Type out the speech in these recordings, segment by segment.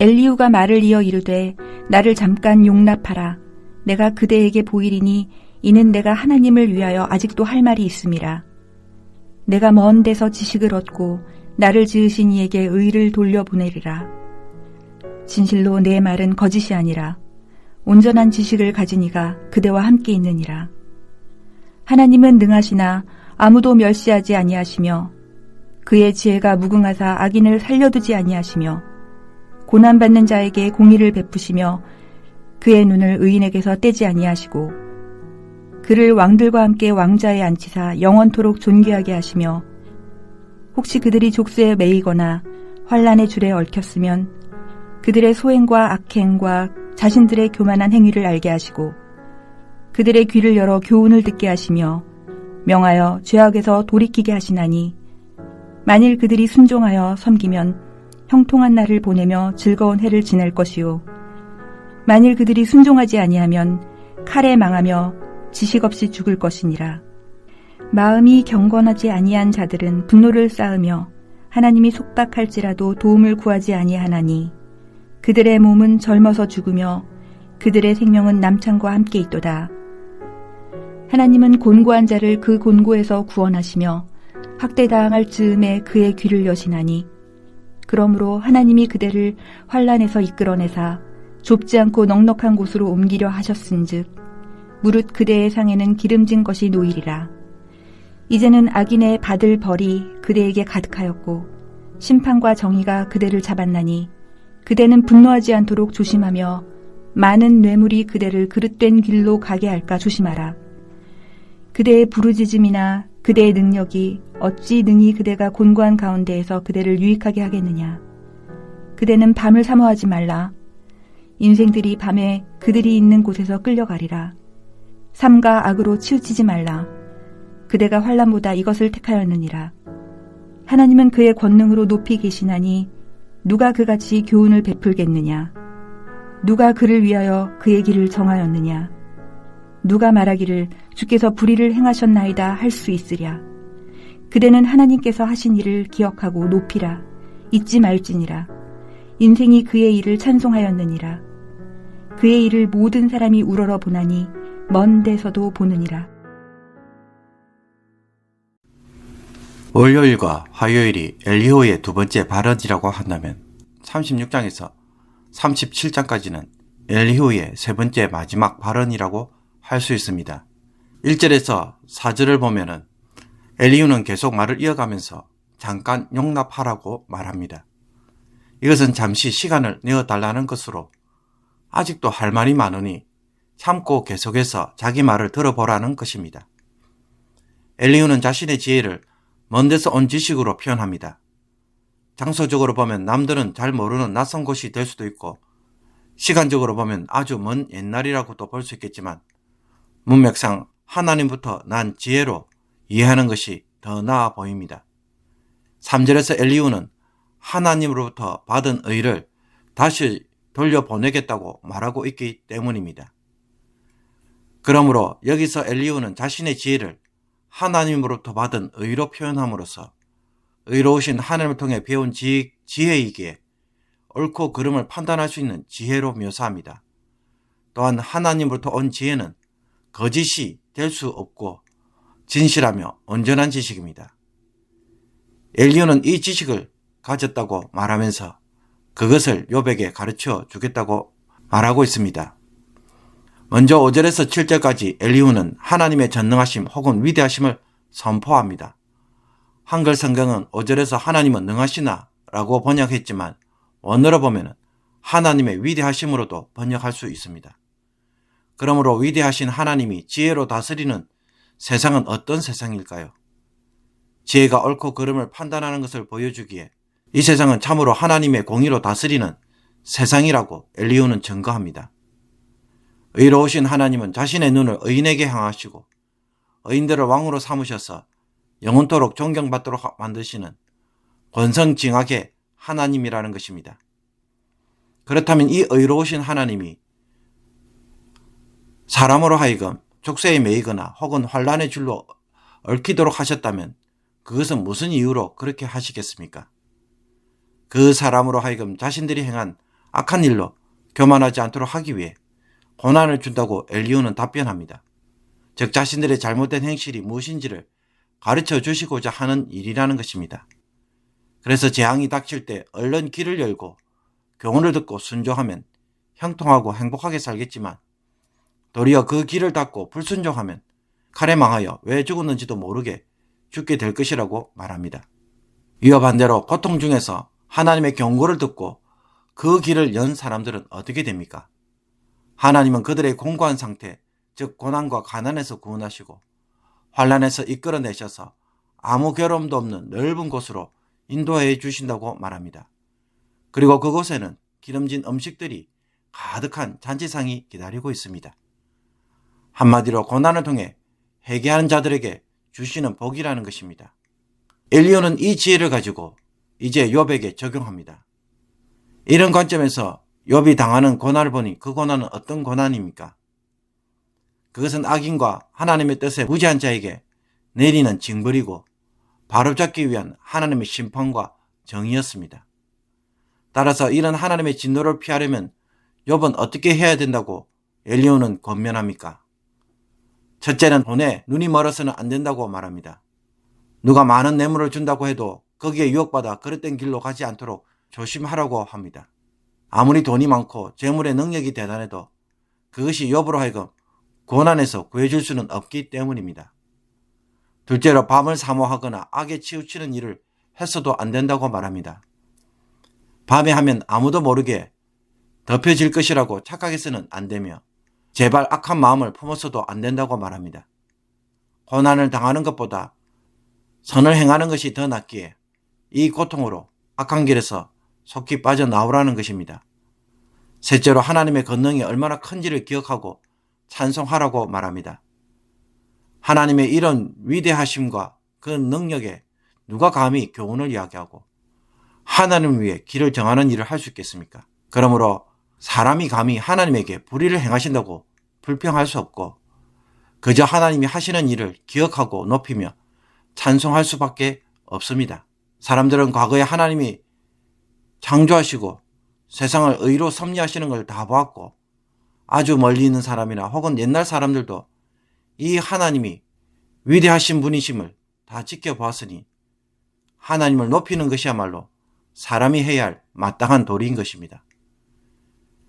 엘리후가 말을 이어 이르되 나를 잠깐 용납하라. 내가 그대에게 보이리니 이는 내가 하나님을 위하여 아직도 할 말이 있음이라. 내가 먼 데서 지식을 얻고 나를 지으신 이에게 의를 돌려보내리라. 진실로 내 말은 거짓이 아니라 온전한 지식을 가진 이가 그대와 함께 있느니라. 하나님은 능하시나 아무도 멸시하지 아니하시며 그의 지혜가 무궁하사 악인을 살려두지 아니하시며 고난받는 자에게 공의를 베푸시며 그의 눈을 의인에게서 떼지 아니하시고 그를 왕들과 함께 왕자에 앉히사 영원토록 존귀하게 하시며 혹시 그들이 족쇄에 매이거나 환난의 줄에 얽혔으면 그들의 소행과 악행과 자신들의 교만한 행위를 알게 하시고 그들의 귀를 열어 교훈을 듣게 하시며 명하여 죄악에서 돌이키게 하시나니 만일 그들이 순종하여 섬기면 형통한 날을 보내며 즐거운 해를 지낼 것이요 만일 그들이 순종하지 아니하면 칼에 망하며 지식 없이 죽을 것이니라. 마음이 경건하지 아니한 자들은 분노를 쌓으며 하나님이 속박할지라도 도움을 구하지 아니하나니 그들의 몸은 젊어서 죽으며 그들의 생명은 남창과 함께 있도다. 하나님은 곤고한 자를 그 곤고에서 구원하시며 학대당할 즈음에 그의 귀를 여시나니 그러므로 하나님이 그대를 환난에서 이끌어내사 좁지 않고 넉넉한 곳으로 옮기려 하셨은즉 무릇 그대의 상에는 기름진 것이 놓이리라. 이제는 악인의 받을 벌이 그대에게 가득하였고 심판과 정의가 그대를 잡았나니 그대는 분노하지 않도록 조심하며 많은 뇌물이 그대를 그릇된 길로 가게 할까 조심하라. 그대의 부르짖음이나 그대의 능력이 어찌 능히 그대가 곤고한 가운데에서 그대를 유익하게 하겠느냐. 그대는 밤을 사모하지 말라. 인생들이 밤에 그들이 있는 곳에서 끌려가리라. 삼가 악으로 치우치지 말라. 그대가 환난보다 이것을 택하였느니라. 하나님은 그의 권능으로 높이 계시나니 누가 그같이 교훈을 베풀겠느냐. 누가 그를 위하여 그의 길을 정하였느냐. 누가 말하기를 주께서 불의를 행하셨나이다 할 수 있으랴. 그대는 하나님께서 하신 일을 기억하고 높이라. 잊지 말지니라. 인생이 그의 일을 찬송하였느니라. 그의 일을 모든 사람이 우러러 보나니 먼 데서도 보느니라. 월요일과 화요일이 엘리후의 두 번째 발언이라고 한다면 36장에서 37장까지는 엘리후의 세 번째 마지막 발언이라고 할 수 있습니다. 1절에서 4절을 보면은 엘리후는 계속 말을 이어가면서 잠깐 용납하라고 말합니다. 이것은 잠시 시간을 내어달라는 것으로 아직도 할 말이 많으니 참고 계속해서 자기 말을 들어보라는 것입니다. 엘리후는 자신의 지혜를 먼 데서 온 지식으로 표현합니다. 장소적으로 보면 남들은 잘 모르는 낯선 곳이 될 수도 있고 시간적으로 보면 아주 먼 옛날이라고도 볼 수 있겠지만 문맥상 하나님부터 난 지혜로 이해하는 것이 더 나아 보입니다. 3절에서 엘리후는 하나님으로부터 받은 의를 다시 돌려보내겠다고 말하고 있기 때문입니다. 그러므로 여기서 엘리후는 자신의 지혜를 하나님으로부터 받은 의로 표현함으로써 의로우신 하나님을 통해 배운 지혜이기에 옳고 그름을 판단할 수 있는 지혜로 묘사합니다. 또한 하나님으로부터 온 지혜는 거짓이 될 수 없고 진실하며 온전한 지식입니다. 엘리후는 이 지식을 가졌다고 말하면서 그것을 욥에게 가르쳐 주겠다고 말하고 있습니다. 먼저 5절에서 7절까지 엘리후는 하나님의 전능하심 혹은 위대하심을 선포합니다. 한글 성경은 5절에서 하나님은 능하시나 라고 번역했지만 원어로 보면 하나님의 위대하심으로도 번역할 수 있습니다. 그러므로 위대하신 하나님이 지혜로 다스리는 세상은 어떤 세상일까요? 지혜가 옳고 그름을 판단하는 것을 보여주기에 이 세상은 참으로 하나님의 공의로 다스리는 세상이라고 엘리후는 증거합니다. 의로우신 하나님은 자신의 눈을 의인에게 향하시고 의인들을 왕으로 삼으셔서 영원토록 존경받도록 만드시는 권성징악의 하나님이라는 것입니다. 그렇다면 이 의로우신 하나님이 사람으로 하여금 족쇄에 매이거나 혹은 환난의 줄로 얽히도록 하셨다면 그것은 무슨 이유로 그렇게 하시겠습니까? 그 사람으로 하여금 자신들이 행한 악한 일로 교만하지 않도록 하기 위해 고난을 준다고 엘리후는 답변합니다. 즉 자신들의 잘못된 행실이 무엇인지를 가르쳐 주시고자 하는 일이라는 것입니다. 그래서 재앙이 닥칠 때 얼른 귀를 열고 교훈을 듣고 순종하면 형통하고 행복하게 살겠지만 도리어 그 귀를 닫고 불순종하면 칼에 망하여 왜 죽었는지도 모르게 죽게 될 것이라고 말합니다. 이와 반대로 고통 중에서 하나님의 경고를 듣고 그 길을 연 사람들은 어떻게 됩니까? 하나님은 그들의 공고한 상태, 즉 고난과 가난에서 구원하시고 환난에서 이끌어내셔서 아무 괴로움도 없는 넓은 곳으로 인도해 주신다고 말합니다. 그리고 그곳에는 기름진 음식들이 가득한 잔치상이 기다리고 있습니다. 한마디로 고난을 통해 회개하는 자들에게 주시는 복이라는 것입니다. 엘리후는 이 지혜를 가지고 이제 욥에게 적용합니다. 이런 관점에서 욥이 당하는 고난을 보니 그 고난은 어떤 고난입니까? 그것은 악인과 하나님의 뜻에 무지한 자에게 내리는 징벌이고 바로잡기 위한 하나님의 심판과 정의였습니다. 따라서 이런 하나님의 진노를 피하려면 욥은 어떻게 해야 된다고 엘리후는 권면합니까? 첫째는 돈에 눈이 멀어서는 안 된다고 말합니다. 누가 많은 뇌물을 준다고 해도 거기에 유혹받아 그릇된 길로 가지 않도록 조심하라고 합니다. 아무리 돈이 많고 재물의 능력이 대단해도 그것이 욥으로 하여금 고난에서 구해줄 수는 없기 때문입니다. 둘째로 밤을 사모하거나 악에 치우치는 일을 했어도 안 된다고 말합니다. 밤에 하면 아무도 모르게 덮여질 것이라고 착각해서는 안 되며 제발 악한 마음을 품어서도 안 된다고 말합니다. 고난을 당하는 것보다 선을 행하는 것이 더 낫기에 이 고통으로 악한 길에서 속히 빠져나오라는 것입니다. 셋째로 하나님의 권능이 얼마나 큰지를 기억하고 찬송하라고 말합니다. 하나님의 이런 위대하심과 그 능력에 누가 감히 교훈을 이야기하고 하나님을 위해 길을 정하는 일을 할 수 있겠습니까? 그러므로 사람이 감히 하나님에게 불의를 행하신다고 불평할 수 없고 그저 하나님이 하시는 일을 기억하고 높이며 찬송할 수밖에 없습니다. 사람들은 과거에 하나님이 창조하시고 세상을 의로 섭리하시는 걸 다 보았고 아주 멀리 있는 사람이나 혹은 옛날 사람들도 이 하나님이 위대하신 분이심을 다 지켜보았으니 하나님을 높이는 것이야말로 사람이 해야 할 마땅한 도리인 것입니다.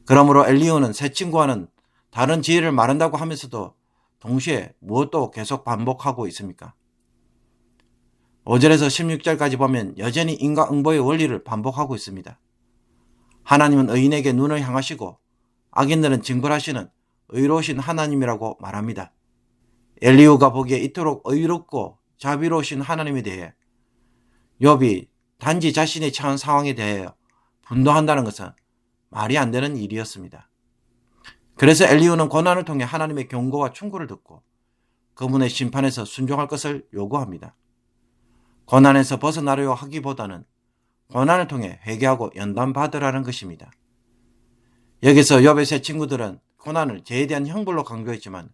그러므로 엘리후는 새 친구와는 다른 지혜를 말한다고 하면서도 동시에 무엇도 계속 반복하고 있습니까? 5절에서 16절까지 보면 여전히 인과응보의 원리를 반복하고 있습니다. 하나님은 의인에게 눈을 향하시고 악인들은 징벌하시는 의로우신 하나님이라고 말합니다. 엘리후가 보기에 이토록 의롭고 자비로우신 하나님에 대해 욥이 단지 자신의 처한 상황에 대해 분노한다는 것은 말이 안 되는 일이었습니다. 그래서 엘리후는 고난을 통해 하나님의 경고와 충고를 듣고 그분의 심판에서 순종할 것을 요구합니다. 고난에서 벗어나려 하기보다는 고난을 통해 회개하고 연단받으라는 것입니다. 여기서 욥의 세 친구들은 고난을 죄에 대한 형벌로 강조했지만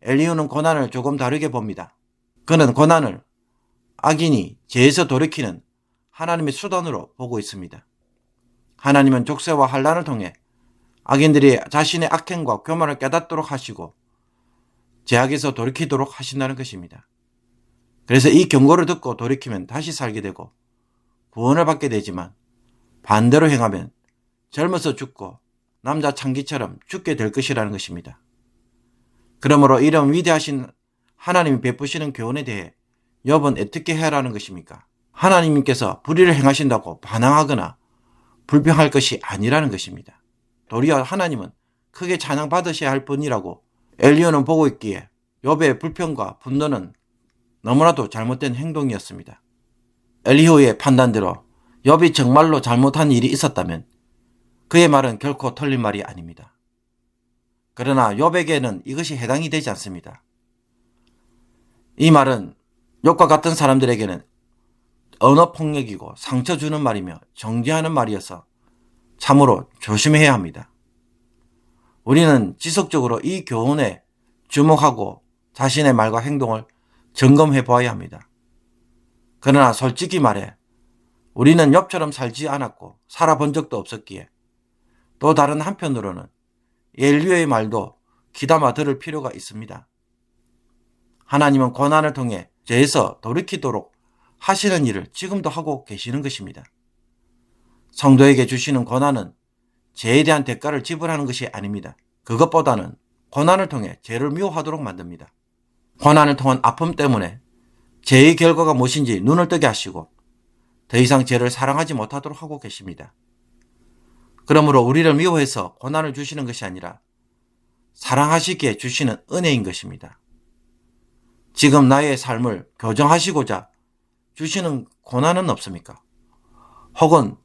엘리후는 고난을 조금 다르게 봅니다. 그는 고난을 악인이 죄에서 돌이키는 하나님의 수단으로 보고 있습니다. 하나님은 족쇄와 환난을 통해 악인들이 자신의 악행과 교만을 깨닫도록 하시고 죄악에서 돌이키도록 하신다는 것입니다. 그래서 이 경고를 듣고 돌이키면 다시 살게 되고 구원을 받게 되지만 반대로 행하면 젊어서 죽고 남자 창기처럼 죽게 될 것이라는 것입니다. 그러므로 이런 위대하신 하나님이 베푸시는 교훈에 대해 욥은 어떻게 해야 하는 것입니까? 하나님께서 불의를 행하신다고 반항하거나 불평할 것이 아니라는 것입니다. 도리어 하나님은 크게 찬양받으셔야 할 분이라고 엘리후는 보고 있기에 욥의 불평과 분노는 너무나도 잘못된 행동이었습니다. 엘리후의 판단대로 욥이 정말로 잘못한 일이 있었다면 그의 말은 결코 틀린 말이 아닙니다. 그러나 욥에게는 이것이 해당이 되지 않습니다. 이 말은 욥과 같은 사람들에게는 언어폭력이고 상처 주는 말이며 정죄하는 말이어서 참으로 조심해야 합니다. 우리는 지속적으로 이 교훈에 주목하고 자신의 말과 행동을 점검해 보아야 합니다. 그러나 솔직히 말해 우리는 욥처럼 살지 않았고 살아본 적도 없었기에 또 다른 한편으로는 엘리야의 말도 귀담아 들을 필요가 있습니다. 하나님은 고난을 통해 죄에서 돌이키도록 하시는 일을 지금도 하고 계시는 것입니다. 성도에게 주시는 고난은 죄에 대한 대가를 지불하는 것이 아닙니다. 그것보다는 고난을 통해 죄를 미워하도록 만듭니다. 고난을 통한 아픔 때문에 죄의 결과가 무엇인지 눈을 뜨게 하시고 더 이상 죄를 사랑하지 못하도록 하고 계십니다. 그러므로 우리를 미워해서 고난을 주시는 것이 아니라 사랑하시기에 주시는 은혜인 것입니다. 지금 나의 삶을 교정하시고자 주시는 고난은 없습니까? 혹은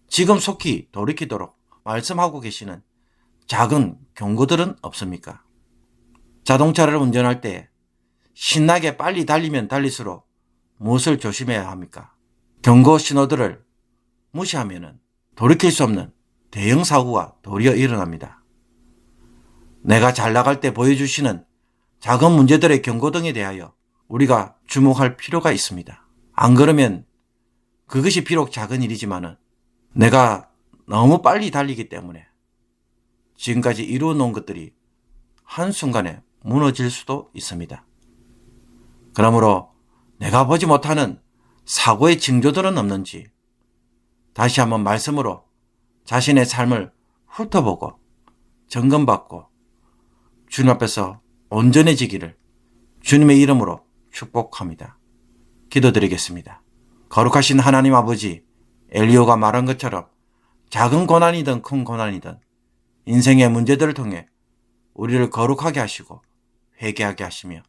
지금 속히 돌이키도록 말씀하고 계시는 작은 경고들은 없습니까? 자동차를 운전할 때 신나게 빨리 달리면 달릴수록 무엇을 조심해야 합니까? 경고 신호들을 무시하면 돌이킬 수 없는 대형 사고가 도리어 일어납니다. 내가 잘 나갈 때 보여주시는 작은 문제들의 경고등에 대하여 우리가 주목할 필요가 있습니다. 안 그러면 그것이 비록 작은 일이지만은 내가 너무 빨리 달리기 때문에 지금까지 이루어 놓은 것들이 한순간에 무너질 수도 있습니다. 그러므로 내가 보지 못하는 사고의 징조들은 없는지 다시 한번 말씀으로 자신의 삶을 훑어보고 점검받고 주님 앞에서 온전해지기를 주님의 이름으로 축복합니다. 기도드리겠습니다. 거룩하신 하나님 아버지, 엘리야가 말한 것처럼 작은 고난이든 큰 고난이든 인생의 문제들을 통해 우리를 거룩하게 하시고 회개하게 하시며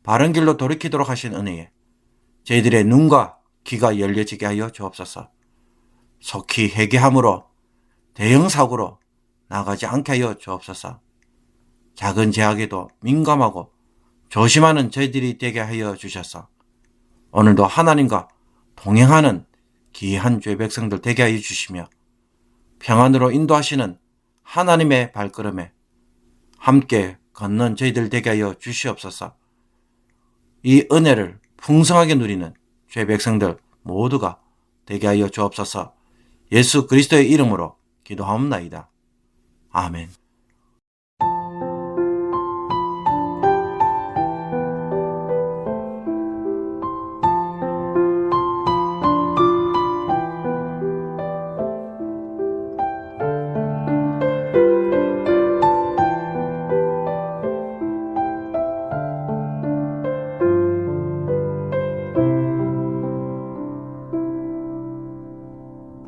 바른 길로 돌이키도록 하신 은혜에 저희들의 눈과 귀가 열려지게 하여 주옵소서. 속히 회개함으로 대형 사고로 나가지 않게 하여 주옵소서. 작은 제약에도 민감하고 조심하는 저희들이 되게 하여 주셔서 오늘도 하나님과 동행하는 귀한 죄 백성들 되게 하여 주시며 평안으로 인도하시는 하나님의 발걸음에 함께 걷는 저희들 되게 하여 주시옵소서. 이 은혜를 풍성하게 누리는 죄 백성들 모두가 되게 하여 주옵소서. 예수 그리스도의 이름으로 기도하옵나이다. 아멘.